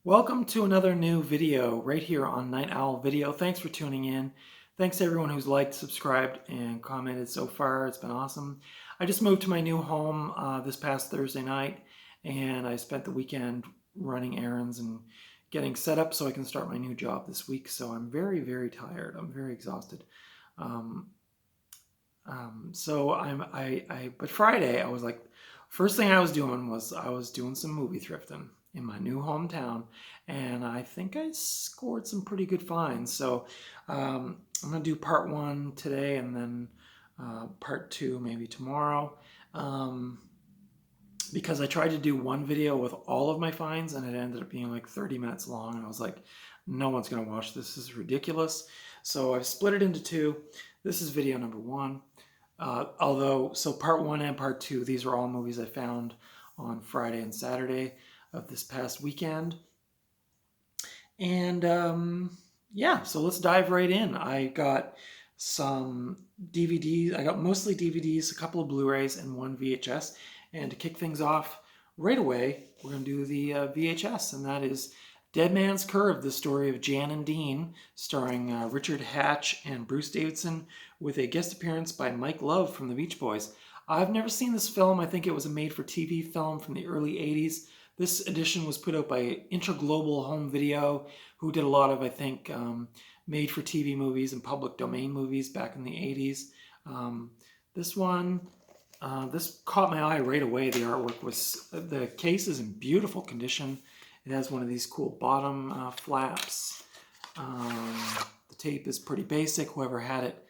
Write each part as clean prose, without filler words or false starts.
Welcome to another new video right here on Night Owl Video. Thanks for tuning in. Thanks to everyone who's liked, subscribed, and commented so far. It's been awesome. I just moved to my new home this past Thursday night, and I spent the weekend running errands and getting set up so I can start my new job this week. So I'm very, very tired. I'm very exhausted. Um, but Friday I was like, first thing I was doing was I was doing some movie thrifting in my new hometown, and I think I scored some pretty good finds. So I'm gonna do part one today, and then part two maybe tomorrow. Um, because I tried to do one video with all of my finds, and it ended up being like 30 minutes long, and I was like, no one's gonna watch this. This is ridiculous. So I've split it into two. This is video number one. So part one and part two, these are all movies I found on Friday and Saturday of this past weekend. And yeah, so let's dive right in. I got some DVDs. I got mostly DVDs, a couple of Blu-rays, and one VHS. And to kick things off right away, we're going to do the VHS, and that is Dead Man's Curve, the story of Jan and Dean, starring Richard Hatch and Bruce Davidson, with a guest appearance by Mike Love from the Beach Boys. I've never seen this film. I think it was a made-for-TV film from the early 80s. This edition was put out by Interglobal Home Video, who did a lot of, I think, made-for-TV movies and public domain movies back in the 80s. This caught my eye right away. The artwork was, the case is in beautiful condition. It has one of these cool bottom flaps. The tape is pretty basic. Whoever had it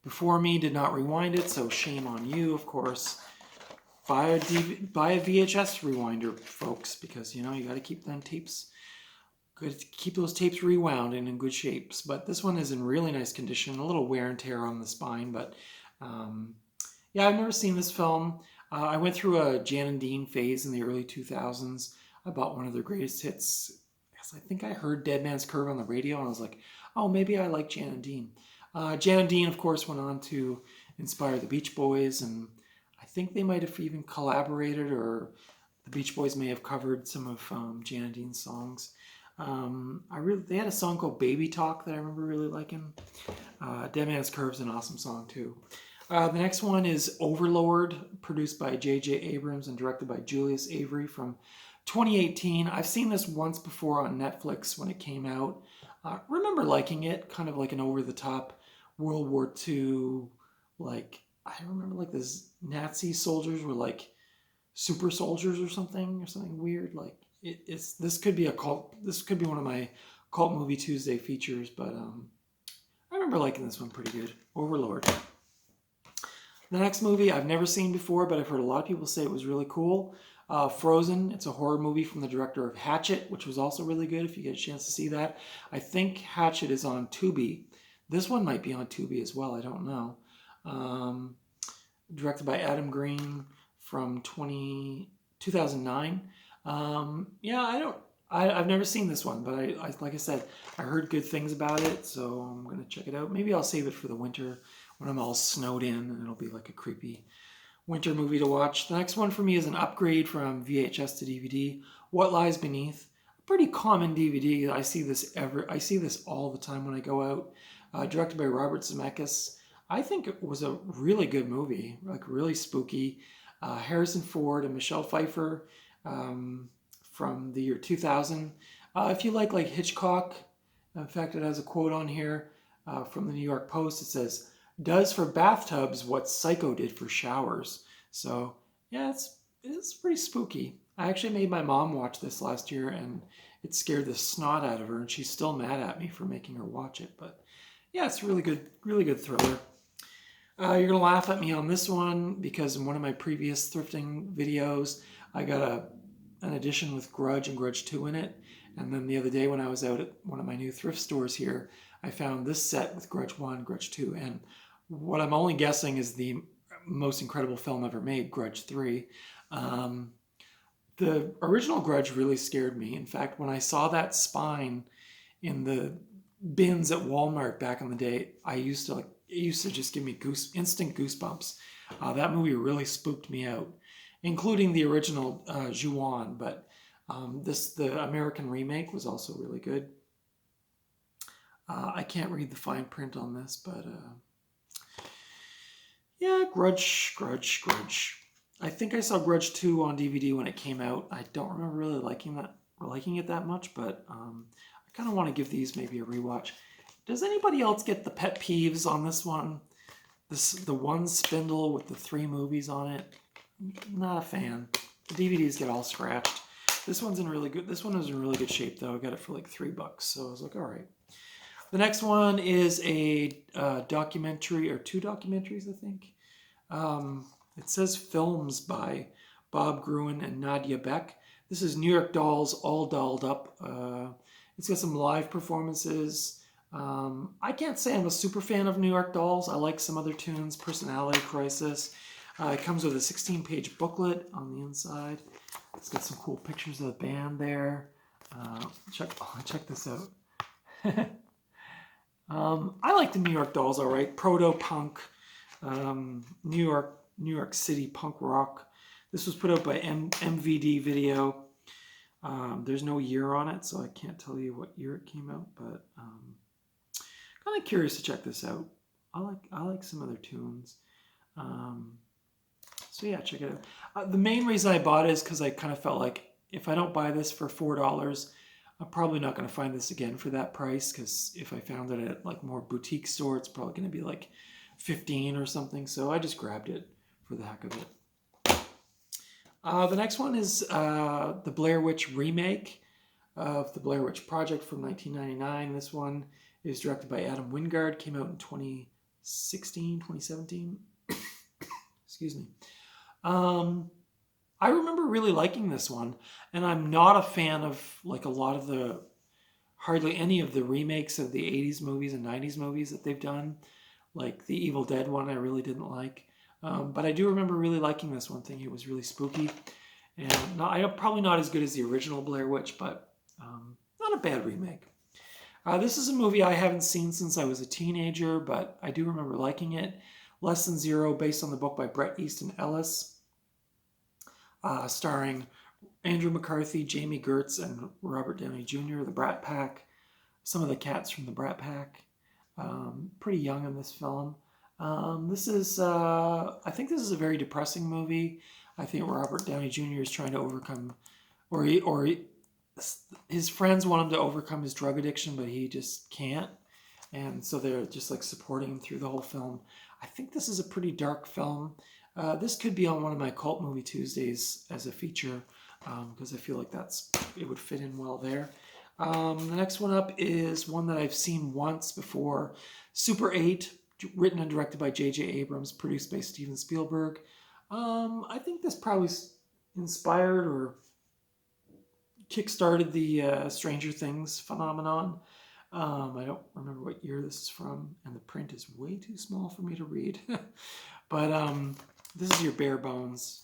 before me did not rewind it, so shame on you, of course. Buy a VHS rewinder, folks, because you got to keep them tapes good. Keep those tapes rewound and in good shapes. But this one is in really nice condition. A little wear and tear on the spine, but yeah, I've never seen this film. I went through a Jan and Dean phase in the early 2000s. I bought one of their greatest hits. I think I heard Dead Man's Curve on the radio, and I was like, oh, maybe I like Jan and Dean. Jan and Dean, of course, went on to inspire the Beach Boys, and I think they might have even collaborated, or the Beach Boys may have covered some of Jan and Dean's songs. They had a song called Baby Talk that I remember really liking. Dead Man's Curve is an awesome song too. The next one is Overlord, produced by J.J. Abrams and directed by Julius Avery from 2018. I've seen this once before on Netflix when it came out. Remember liking it, kind of like an over-the-top World War II, like, I remember like this Nazi soldiers were like super soldiers or something weird. Like this could be one of my Cult Movie Tuesday features, but I remember liking this one pretty good. Overlord. The next movie I've never seen before, but I've heard a lot of people say it was really cool. Frozen. It's a horror movie from the director of Hatchet, which was also really good if you get a chance to see that. I think Hatchet is on Tubi. This one might be on Tubi as well. I don't know. Directed by Adam Green from 2009. Yeah, I've never seen this one, but I like I said, I heard good things about it, so I'm going to check it out. Maybe I'll save it for the winter when I'm all snowed in, and it'll be like a creepy winter movie to watch. The next one for me is an upgrade from VHS to DVD. What Lies Beneath. A pretty common DVD. I see this all the time when I go out. Directed by Robert Zemeckis. I think it was a really good movie, like really spooky. Harrison Ford and Michelle Pfeiffer from the year 2000. If you like Hitchcock, in fact, it has a quote on here from the New York Post. It says, "Does for bathtubs what Psycho did for showers." So yeah, it's pretty spooky. I actually made my mom watch this last year, and it scared the snot out of her, and she's still mad at me for making her watch it. But yeah, it's a really good thriller. You're gonna laugh at me on this one because in one of my previous thrifting videos, I got an edition with Grudge and Grudge 2 in it. And then the other day when I was out at one of my new thrift stores here, I found this set with Grudge 1, Grudge 2, and what I'm only guessing is the most incredible film ever made, Grudge 3. The original Grudge really scared me. In fact, when I saw that spine in the bins at Walmart back in the day, it used to just give me instant goosebumps. That movie really spooked me out, including the original Ju-on. But The American remake was also really good. I can't read the fine print on this, but yeah, Grudge. I think I saw Grudge 2 on DVD when it came out. I don't remember really liking it that much, but I kind of want to give these maybe a rewatch. Does anybody else get the pet peeves on this one? The one spindle with the 3 movies on it. Not a fan. The DVDs get all scratched. This one is in really good shape though. I got it for like $3, so I was like, all right. The next one is a documentary, or 2 documentaries, I think. It says films by Bob Gruen and Nadia Beck. This is New York Dolls All Dolled Up. It's got some live performances. I can't say I'm a super fan of New York Dolls. I like some other tunes, Personality Crisis. It comes with a 16-page booklet on the inside. It's got some cool pictures of the band there. Check this out. I like the New York Dolls, all right. Proto-punk, New York City punk rock. This was put out by MVD Video. There's no year on it, so I can't tell you what year it came out, but kind of curious to check this out. I like some other tunes. So yeah, check it out. The main reason I bought it is because I kind of felt like if I don't buy this for $4, I'm probably not going to find this again for that price, because if I found it at like more boutique store, it's probably going to be like $15 or something. So I just grabbed it for the heck of it. The next one is the Blair Witch remake of the Blair Witch Project from 1999. This one is directed by Adam Wingard. Came out in 2017. Excuse me. I remember really liking this one, and I'm not a fan of like hardly any of the remakes of the 80s movies and 90s movies that they've done. Like the Evil Dead one I really didn't like. But I do remember really liking this one, thinking it was really spooky. And probably not as good as the original Blair Witch, but not a bad remake. This is a movie I haven't seen since I was a teenager, but I do remember liking it. Less Than Zero, based on the book by Bret Easton Ellis. Starring Andrew McCarthy, Jamie Gertz, and Robert Downey Jr., the Brat Pack. Some of the cats from the Brat Pack. Pretty young in this film. I think this is a very depressing movie. I think Robert Downey Jr. is trying to overcome, his friends want him to overcome his drug addiction, but he just can't. And so they're just like supporting him through the whole film. I think this is a pretty dark film. This could be on one of my Cult Movie Tuesdays as a feature, because I feel like it would fit in well there. The next one up is one that I've seen once before, Super 8, written and directed by J.J. Abrams, produced by Steven Spielberg. I think this probably inspired or kickstarted the Stranger Things phenomenon. I don't remember what year this is from, and the print is way too small for me to read. But this is your bare bones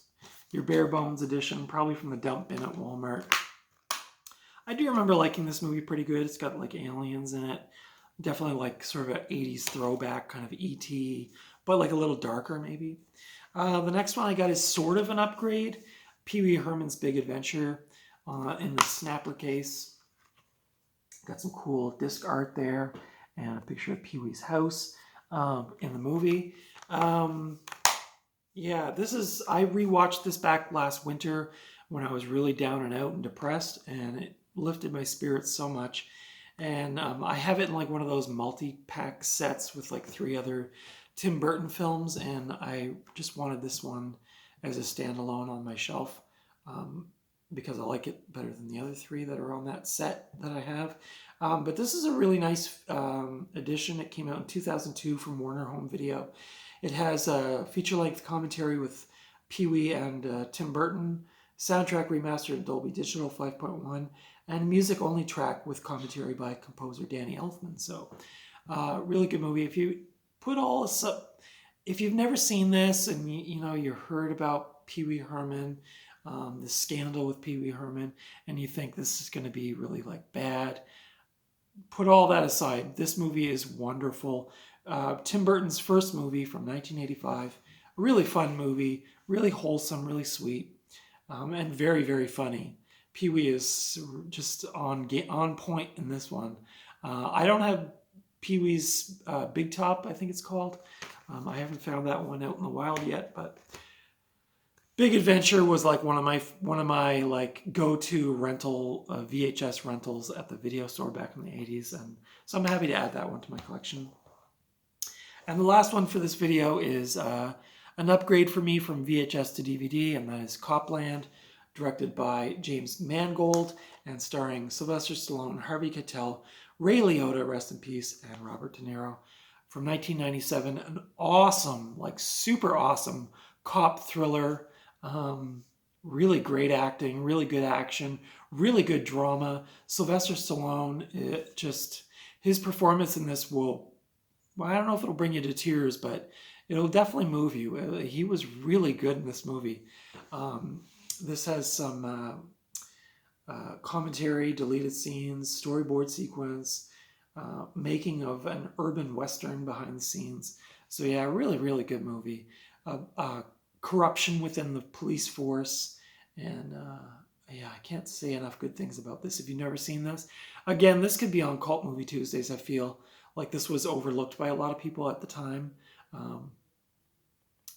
edition, probably from the dump bin at Walmart. I do remember liking this movie pretty good. It's got like aliens in it. Definitely like sort of an 80s throwback, kind of E.T., but like a little darker maybe. The next one I got is sort of an upgrade. Pee Wee Herman's Big Adventure in the snapper case. Got some cool disc art there and a picture of Pee Wee's house in the movie. Yeah, I rewatched this back last winter when I was really down and out and depressed, and it lifted my spirits so much. And I have it in like one of those multi-pack sets with like 3 other Tim Burton films, and I just wanted this one as a standalone on my shelf because I like it better than the other 3 that are on that set that I have. But this is a really nice edition. It came out in 2002 from Warner Home Video. It has a feature-length commentary with Pee Wee and Tim Burton, soundtrack remastered in Dolby Digital 5.1, and music-only track with commentary by composer Danny Elfman. So, really good movie. If you've never seen this and you heard about Pee Wee Herman, the scandal with Pee Wee Herman, and you think this is going to be really like bad, put all that aside. This movie is wonderful. Tim Burton's first movie from 1985. A really fun movie, really wholesome, really sweet, and very, very funny. Pee-wee is just on point in this one. I don't have Pee-wee's Big Top, I think it's called. I haven't found that one out in the wild yet, but Big Adventure was like one of my like go-to rental VHS rentals at the video store back in the 80s, and so I'm happy to add that one to my collection. And the last one for this video is an upgrade for me from VHS to DVD, and that is Copland, directed by James Mangold and starring Sylvester Stallone, Harvey Keitel, Ray Liotta, rest in peace, and Robert De Niro, from 1997. An awesome, like super awesome cop thriller. Really great acting, really good action, really good drama. Sylvester Stallone, his performance in this will, well, I don't know if it'll bring you to tears, but it'll definitely move you. He was really good in this movie. This has some commentary, deleted scenes, storyboard sequence, making of an urban western behind the scenes. So yeah, really, really good movie. Corruption within the police force, and yeah, I can't say enough good things about this if you've never seen this. Again, this could be on Cult Movie Tuesdays. I feel like this was overlooked by a lot of people at the time.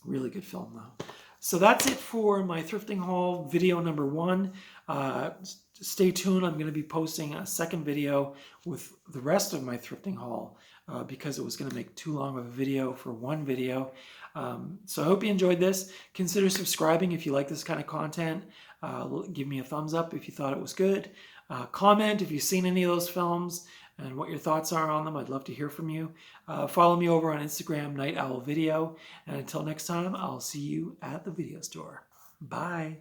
Really good film though. So that's it for my thrifting haul video number 1. Stay tuned. I'm going to be posting a second video with the rest of my thrifting haul because it was going to make too long of a video for one video. So I hope you enjoyed this. Consider subscribing if you like this kind of content. Give me a thumbs up if you thought it was good. Comment if you've seen any of those films and what your thoughts are on them. I'd love to hear from you. Follow me over on Instagram, Night Owl Video. And until next time, I'll see you at the video store. Bye.